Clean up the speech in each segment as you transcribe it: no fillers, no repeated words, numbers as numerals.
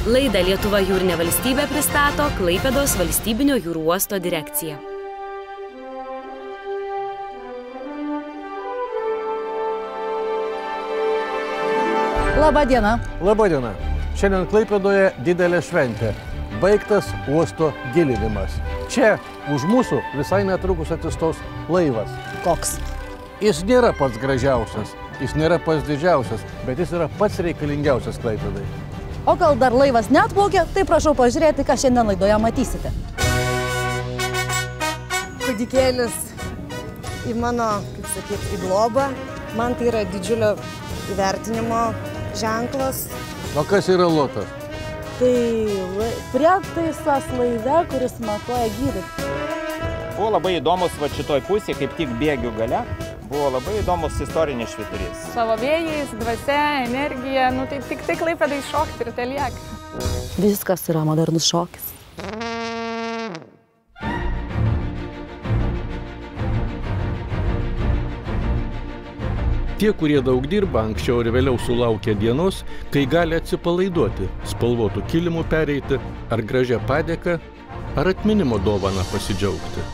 Laidą Lietuva jūrinė valstybė pristato Klaipėdos valstybinio jūrų uosto direkcija. Labą dieną. Labą dieną. Šiandien Klaipėdoje didelė šventė. Baigtas uosto gilinimas. Čia už mūsų visai netrukus atsistos laivas. Koks? Jis nėra pats gražiausias, jis nėra pats didžiausias, bet jis yra pats reikalingiausias Klaipėdai. O gal dar laivas neatplaukė, tai prašau pažiūrėti, ką šiandien laidoje matysite. Kūdikėlis į mano, kaip sakyti, į globą. Man tai yra didžiulio įvertinimo ženklas. O kas yra lotas? Tai prietaisas laive, kuris matuoja gylį. Buvo labai įdomus va šitoj pusėje, kaip tik bėgių gale, buvo labai įdomus istorinis švyturys. Savo vėjais, dvasia, energija, nu tai tik Klaipėdai šokti ir teliek. Viskas yra modernus šokis. Tie, kurie daug dirba, anksčiau ir vėliau sulaukia dienos, kai gali atsipalaiduoti, spalvotų kilimų pereiti, ar gražią padėką, ar atminimo dovaną pasidžiaugti.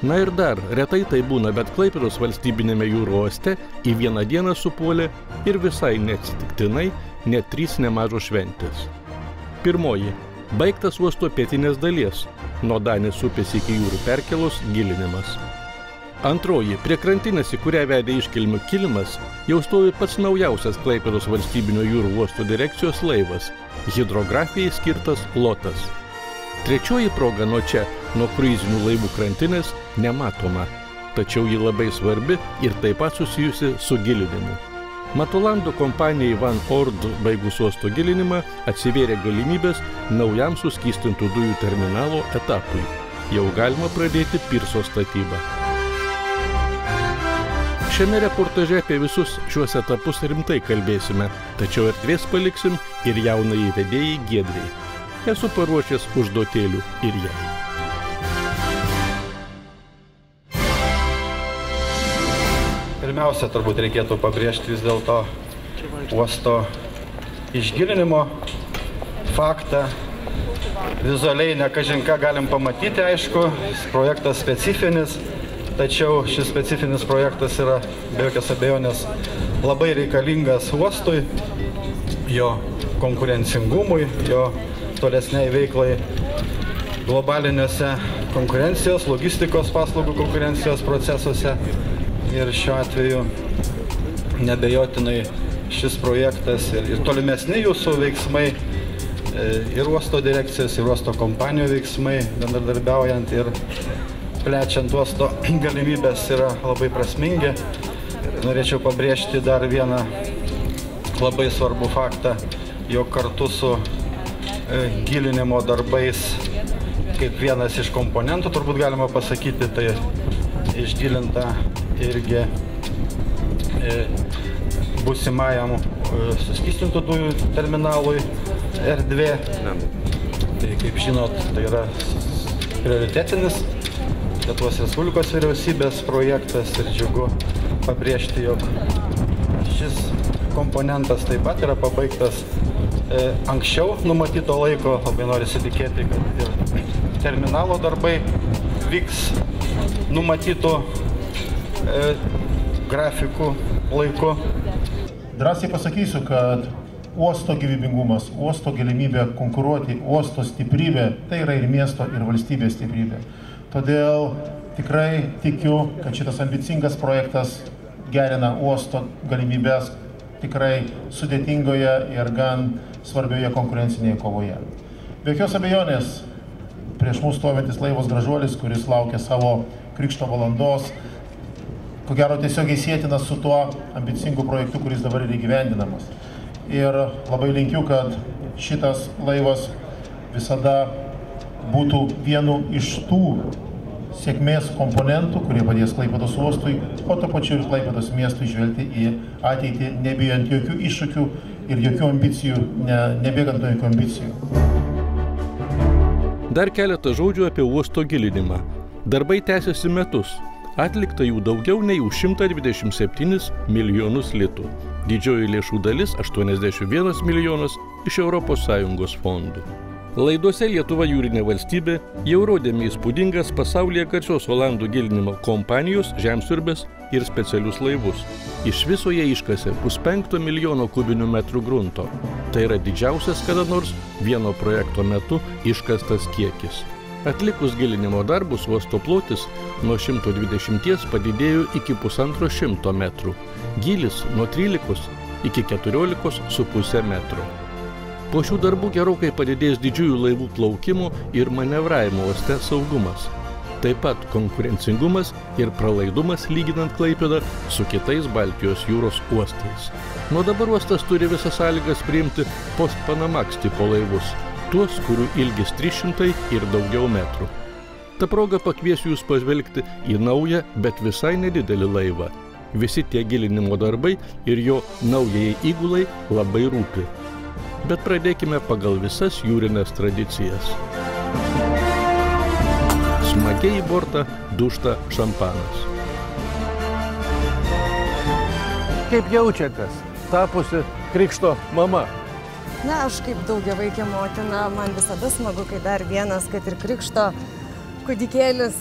Na ir dar, retai tai būna, bet Klaipėdos valstybinėme jūrų uoste į vieną dieną supuolė ir visai neatsitiktinai net 3 nemažos šventės. Pirmoji – baigtas uosto pietinės dalies, nuo Danės upės iki jūrų perkėlos gilinimas. Antroji, prie krantinės, į kurią vedė iškilmių kilimas, jau stovi pats naujausias Klaipėdos valstybinio jūrų uosto direkcijos laivas – hidrografijai skirtas lotas. Trečioji proga nuo čia, nuo kruizinių laivų krantinės, nematoma, tačiau ji labai svarbi ir taip pat susijusi su gilinimu. Matolando kompanijai Van Ord baigus uosto gilinimą atsivėrė galimybės naujam suskystintų dujų terminalo etapui. Jau galima pradėti pirso statybą. Šiame reportaže apie visus šiuos etapus rimtai kalbėsime, tačiau erdvės paliksim ir jaunai vedėjai Giedrei. Esu paruošęs užduotėlių ir jai. Pirmiausia, turbūt reikėtų pabrėžti vis dėlto uosto išgilinimo faktą. Vizualiai ne kažin ką galim pamatyti, aišku, projektas specifinis, tačiau šis specifinis projektas yra be jokios abejonės labai reikalingas uostui, jo konkurencingumui, jo tolesniai veiklai globaliniuose konkurencijos, logistikos paslaugų konkurencijos procesuose. Ir šiuo atveju nebejotinai šis projektas ir tolimesni jūsų veiksmai, ir uosto direkcijos, ir uosto kompanijų veiksmai, bendradarbiaujant ir plečiant uosto galimybės, yra labai prasmingi. Norėčiau pabrėžti dar vieną labai svarbų faktą, jog kartu su gilinimo darbais, kaip vienas iš komponentų, turbūt galima pasakyti, tai išgilinta irgi būsimajam suskystintų dujų terminalui erdvė. Tai, kaip žinot, tai yra prioritetinis Lietuvos Respublikos vyriausybės projektas ir džiugu pabrėžti, jog šis komponentas taip pat yra pabaigtas anksčiau numatyto laiko. Labai norisi tikėti, kad ir terminalo darbai vyks numatytų grafikų laiku. Drąsiai pasakysiu, kad uosto gyvybingumas, uosto galimybė konkuruoti, uosto stiprybė, tai yra ir miesto, ir valstybės stiprybė. Todėl tikrai tikiu, kad šitas ambicingas projektas gerina uosto galimybės tikrai sudėtingoje ir gan svarbioje konkurencinėje kovoje. Be jokios abejonės, prieš mūsų stovintis laivas Gražuolis, kuris laukia savo krikšto valandos, ko gero tiesiogiai sietinas su tuo ambicingu projektu, kuris dabar yra įgyvendinamas. Ir labai linkiu, kad šitas laivas visada būtų vienu iš tų sėkmės komponentų, kurie padės Klaipėdos uostui, o to pačiu ir Klaipėdos miestui žvelgti į ateitį, nebijant jokių iššūkių ir jokių ambicijų, nebėgant nuo jokių ambicijų. Dar keletą žodžių apie uosto gilinimą. Darbai tęsiasi metus. Atlikta jų daugiau nei už 127 milijonus litų. Didžioji lėšų dalis, 81 milijonas, iš ES fondų. Laidose Lietuva jūrinė valstybė jau rodėme įspūdingas pasaulyje garsios Olandų gilinimo kompanijos žemsiurbės ir specialius laivus. Iš viso jie iškasė 500 milijono kubinių metrų grunto. Tai yra didžiausias kada nors vieno projekto metu iškastas kiekis. Atlikus gilinimo darbus uosto plotis nuo 120 padidėjo iki 150 metrų. Gylis nuo 13 iki 14,5 metro. Po šių darbų gerokai padidės didžiųjų laivų plaukimų ir manevravimo uoste saugumas. Taip pat konkurencingumas ir pralaidumas lyginant Klaipėdą su kitais Baltijos jūros uostais. Nuo dabar uostas turi visas sąlygas priimti post-Panamax tipo laivus, tuos, kurių ilgis 300 ir daugiau metrų. Ta proga pakviesiu jūs pažvelgti į naują, bet visai nedidelį laivą. Visi tie gilinimo darbai ir jo naujai įgulai labai rūpi. Bet pradėkime pagal visas jūrinės tradicijas. Smagiai į bortą dužta šampanas. Kaip jaučiatės, tapusi krikšto mama? Na, aš kaip daugiavaikė motina, man visada smagu, kai dar vienas, kad ir krikšto kūdikėlis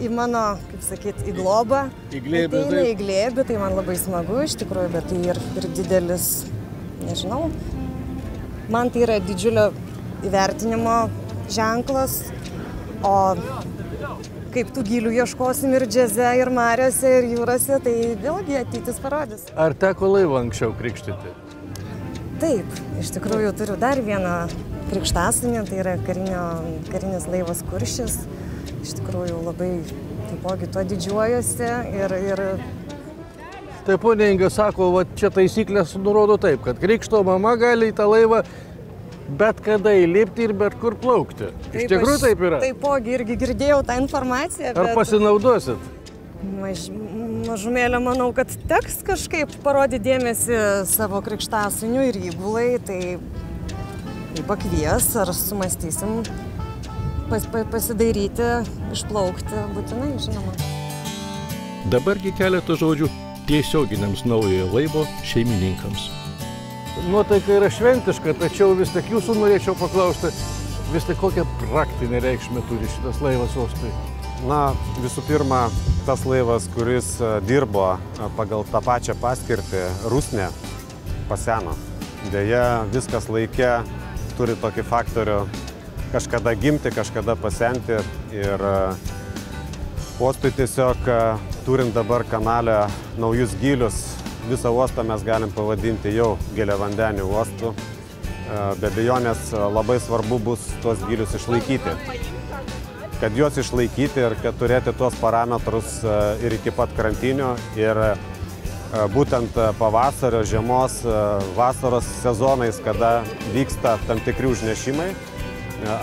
į mano, kaip sakyt, į globą. Į glėbį, ateina į glėbį, tai man labai smagu iš tikrųjų, bet tai ir didelis, nežinau. Man tai yra didžiulio įvertinimo ženklas, o kaip tų gylių ieškosim ir džiaze, ir mariose, ir jūrose, tai vėlgi ateitis parodys. Ar teko laivą anksčiau krikštyti? Taip, iš tikrųjų turiu dar vieną krikštasūnį, tai yra karinis laivas Kuršis. Iš tikrųjų labai taipogi tuo didžiuojuosi ir Tai ponia Inga sako, va čia taisyklės nurodo taip, kad krikšto mama gali į tą laivą bet kada įlipti ir bet kur plaukti. Iš tikrųjų taip yra? Taipogi irgi girdėjau tą informaciją. Ar pasinaudosit? Mažumėlė manau, kad teks kažkaip parodyti dėmesį savo krikštasūniui ir įgulai, tai pakvies ar sumastysim pasidairyti, išplaukti būtinai, žinoma. Dabargi keletą žodžių tiesioginiams naujojo laivo šeimininkams. Nuotaika yra šventiška, tačiau vis tik jūsų norėčiau paklausti, vis tik kokią praktinę reikšmę turi šitas laivas uostui? Na, visų pirma, tas laivas, kuris dirbo pagal tą pačią paskirtį, Rusnė, paseno. Deja, viskas laike turi tokį faktorių kažkada gimti, kažkada pasenti ir uostui tiesiog, turint dabar kanale naujus gylius, visą uostą mes galim pavadinti jau giliavandeniu uostu. Be abejonės labai svarbu bus tuos gylius išlaikyti. Kad juos išlaikyti ir kad turėti tuos parametrus ir iki pat krantinių. Ir būtent pavasario, žiemos, vasaros sezonais, kada vyksta tam tikri užnešimai,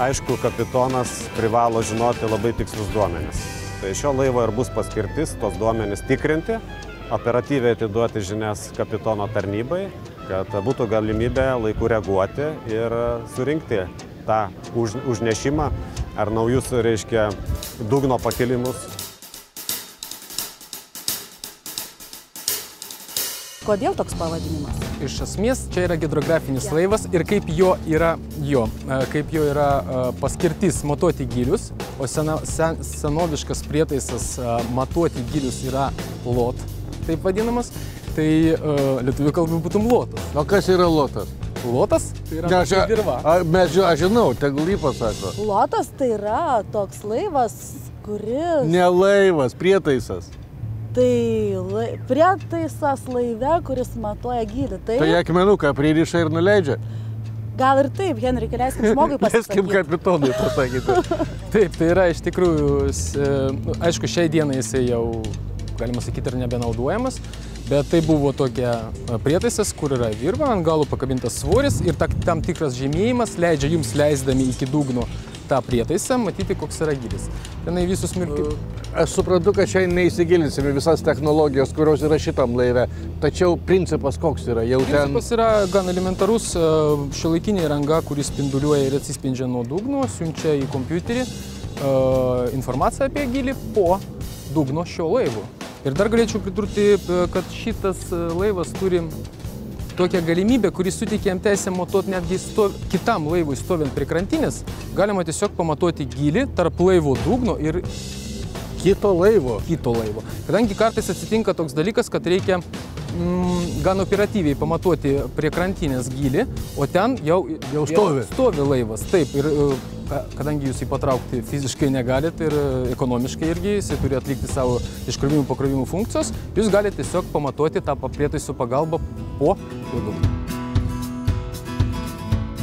aišku, kapitonas privalo žinoti labai tikslius duomenis. Tai šio laivo ir bus paskirtis tos duomenis tikrinti, operatyviai atiduoti žinias kapitono tarnybai, kad būtų galimybė laiku reaguoti ir surinkti tą užnešimą ar naujus, reiškia, dugno pakelimus. Kodėl toks pavadinimas? Iš esmės, čia yra hidrografinis laivas ir kaip jo yra paskirtis matuoti gylius, o senoviškas prietaisas matuoti gylius yra lot, taip vadinamas, tai lietuvių kalbų būtum lotas. O kas yra lotas? Lotas tai yra dirva. Aš žinau, tegul jį pasako. Lotas tai yra toks laivas, kuris... Ne laivas, prietaisas. Tai prietaisas laive, kuris matuoja gylį. Tai akmenuką pririša ir nuleidžia? Gal ir taip, Henrikai, leiskim žmogui pasakyti. Leiskim kapitonui pasakyti. Taip, tai yra iš tikrųjų, aišku, šiai dienai jisai jau, galima sakyti, ir nebenaudojamas, bet tai buvo tokia prietaisas, kur yra virva, ant galų pakabintas svoris ir tam tikras žymėjimas leidžia jums leisdami iki dugno tą prietaisą matyti, koks yra gylis. Tenai visus mirkius. Aš suprantu, kad čia neįsigilinsime visas technologijos, kurios yra šitam laive, tačiau principas koks yra? Principas yra gan elementarus, šiuolaikinė įranga, kuris spinduliuoja ir atsispindžia nuo dugno, siunčia į kompiuterį informaciją apie gylį po dugno šio laivo. Ir dar galėčiau pridurti, kad šitas laivas turi tokia galimybė, kuri suteikia jam teisę matuoti netgi kitam laivui stovint prie krantinės, galima tiesiog pamatuoti gylį tarp laivo dugno ir kito laivo. Kadangi kartais atsitinka toks dalykas, kad reikia gan operatyviai pamatuoti prie krantinės gylį, o ten jau stovi laivas. Taip, ir kadangi jūs jį patraukti fiziškai negalite ir ekonomiškai irgi, jisai turi atlikti savo iškrovimų funkcijos, jūs galite tiesiog pamatuoti tą prietaisų pagalbą po dugnu.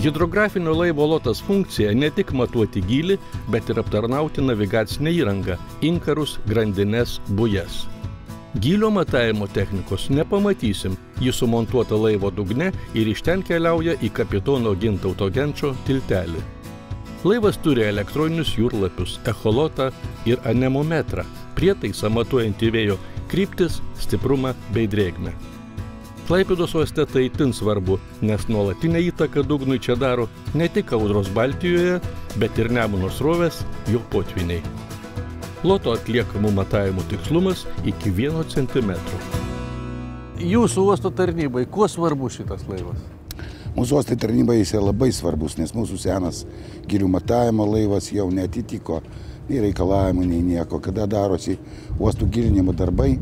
Hidrografinio laivo lotas funkcija ne tik matuoti gylį, bet ir aptarnauti navigacinę įrangą, inkarus, grandines, bujas. Gylio matavimo technikos nepamatysim, ji sumontuota laivo dugne ir iš ten keliauja į kapitono Gintauto Genčo tiltelį. Laivas turi elektroninius jūrlapius, echolotą ir anemometrą, prietaisą matuojantį vėjo kryptis, stiprumą bei drėgmę. Klaipėdos uoste tai itin svarbu, nes nuolatinę įtaką dugnui čia daro ne tik audros Baltijoje, bet ir Nemuno srovės, jo potviniai. Loto atliekamų matavimų tikslumas iki 1 centimetro. Jūsų uosto tarnybai, kuo svarbus šitas laivas? Mūsų uosto tarnybai jis yra labai svarbus, nes mūsų senas gylių matavimo laivas jau neatitiko nei reikalavimų, nei nieko. Kada darosi uostų gilinimo darbai,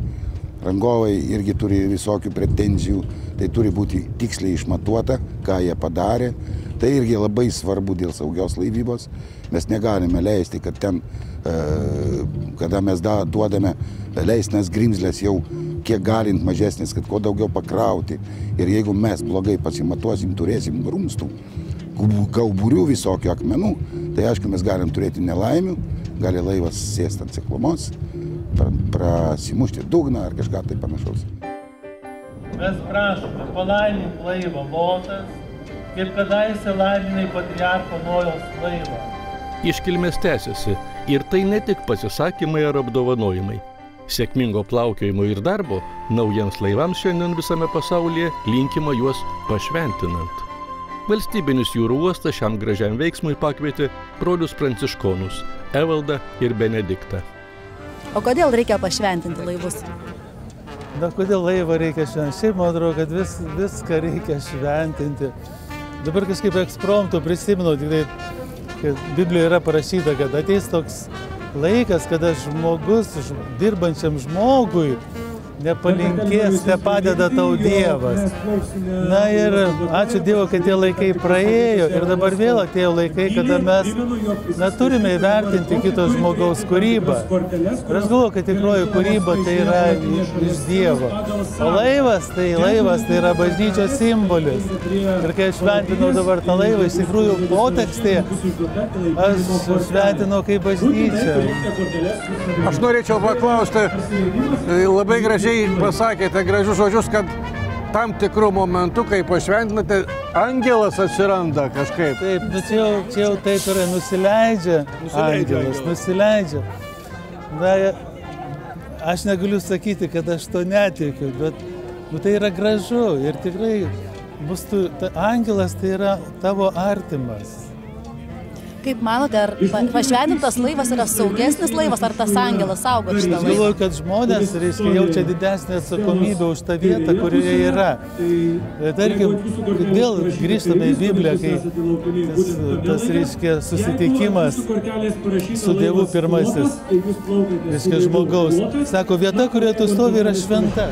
rangovai irgi turi visokių pretenzijų, tai turi būti tiksliai išmatuota, ką jie padarė. Tai irgi labai svarbu dėl saugios laivybos. Mes negalime leisti, kad ten, kada mes duodame leistinas grimzlės jau kiek galint mažesnis, kad kuo daugiau pakrauti. Ir jeigu mes blogai pasimatuosim, turėsim grumstų, gauburių visokių akmenų, tai aišku, mes galim turėti nelaimių, gali laivas sėsti ant ciklumos, prasimušti dugną ar kažką tai panašaus. Mes prašome palaiminti laivą Lotas, kaip kadaise laiminai patriarcho Nojaus laivą. Iškilmės tęsiasi ir tai ne tik pasisakymai ar apdovanojimai. Sėkmingo plaukiojimo ir darbo naujiems laivams šiandien visame pasaulyje linkima juos pašventinant. Valstybinis jūrų uostas šiam gražiam veiksmui pakvietė brolius pranciškonus Evaldą ir Benediktą. O kodėl reikia pašventinti laivus? Na, kodėl laivą reikia šventinti? Šiaip, man atrodo, kad viską reikia šventinti. Dabar kažkaip ekspromtu prisimenu, tikrai, kad Biblijoje yra parašyta, kad ateis toks laikas, kada žmogus, dirbančiam žmogui, nepalinkės, nepadeda tau Dievas. Na ir ačiū Dievo, kad tie laikai praėjo ir dabar vėl atėjo laikai, kada mes turime įvertinti kito žmogaus kūrybą. Ir aš galvoju, kad tikroji kūryba tai yra iš Dievo. O laivas tai yra bažnyčios simbolis. Ir kai aš šventinau dabar tą laivą, iš tikrųjų potekstėje, aš šventinau kaip bažnyčia. Aš norėčiau paklausti, labai gražiai pasakėte gražius žodžius, kad tam tikrų momentų, kai pašventinate, angelas atsiranda kažkaip. Taip, čia jau taip yra, nusileidžia angelas, nusileidžia. Na, aš negaliu sakyti, kad aš to netikiu, bet tai yra gražu ir tikrai angelas tai yra tavo artimas. Kaip manote, ar pašventintas laivas yra saugesnis laivas, ar tas angelas saugo šitą laivą? Aš galvoju, kad žmonės jaučia didesnį atsakomybę už tą vietą, kurioje yra. Tarkim, vėl grįžtame į Bibliją, kai tas susitikimas su Dievu pirmasis, žmogaus, sako, vieta, kurioje tu stovi, yra šventa.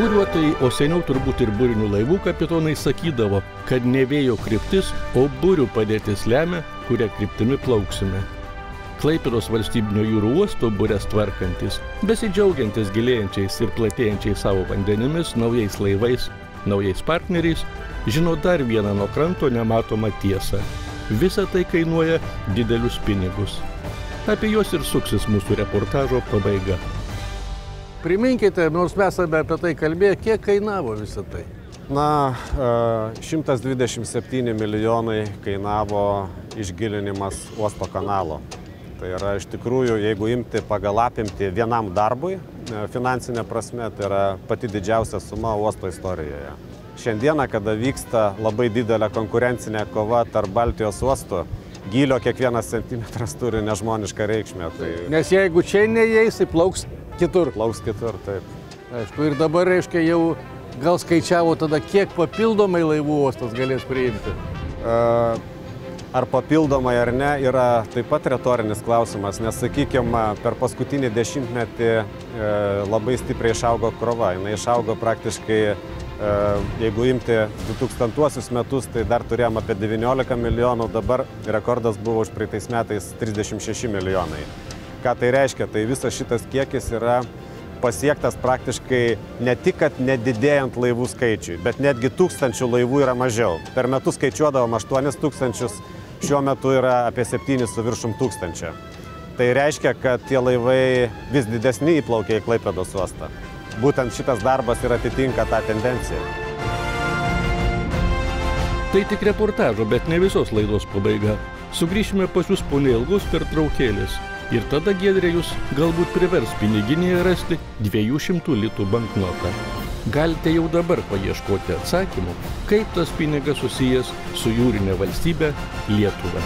Buriuotojai, o seniau turbūt ir burinių laivų kapitonai sakydavo, kad ne vėjo kryptis, o burių padėtis lemia, kuria kryptimi plauksime. Klaipėdos valstybinio jūrų uosto bures tvarkantis, besidžiaugiantis gilėjančiais ir platėjančiais savo vandenimis, naujais laivais, naujais partneriais, žino dar vieną nuo kranto nematomą tiesą. Visa tai kainuoja didelius pinigus. Apie juos ir suksis mūsų reportažo pabaiga. Priminkite, nors mes apie tai kalbėję, kiek kainavo visą tai? Na, 127 milijonai kainavo išgilinimas uosto kanalo. Tai yra iš tikrųjų, jeigu imti pagal apimtį vienam darbui, finansinė prasme, tai yra pati didžiausia suma uosto istorijoje. Šiandieną, kada vyksta labai didelė konkurencinė kova tarp Baltijos uostų, gylio kiekvienas centimetras turi nežmonišką reikšmę. Tai... Nes jeigu čia neįeis, tai plauks kitur. Plauks kitur, taip. Aišku, ir dabar, reiškia, jau gal skaičiavo tada, kiek papildomai laivų uostas galės priimti? Ar papildomai ar ne, yra taip pat retorinis klausimas, nes, sakykime, per paskutinį dešimtmetį labai stipriai išaugo krova. Jis išaugo praktiškai, jeigu imti 2000 metus, tai dar turėjom apie 19 milijonų, dabar rekordas buvo už praeitais metais 36 milijonai. Ką tai reiškia? Tai visas šitas kiekis yra pasiektas praktiškai ne tik, kad nedidėjant laivų skaičiui, bet netgi 1000 laivų yra mažiau. Per metus skaičiuodavom 8000, šiuo metu yra apie 7 su viršum 1000. Tai reiškia, kad tie laivai vis didesni įplaukia į Klaipėdos uostą. Būtent šitas darbas ir atitinka tą tendenciją. Tai tik reportažo, bet ne visos laidos pabaiga. Sugrįšime pas jūs po neilgos pertraukėlės. Ir tada Giedrė jūs galbūt privers piniginėje rasti 200 litų banknotą. Galite jau dabar paieškoti atsakymų, kaip tas pinigas susijęs su jūrine valstybe Lietuva.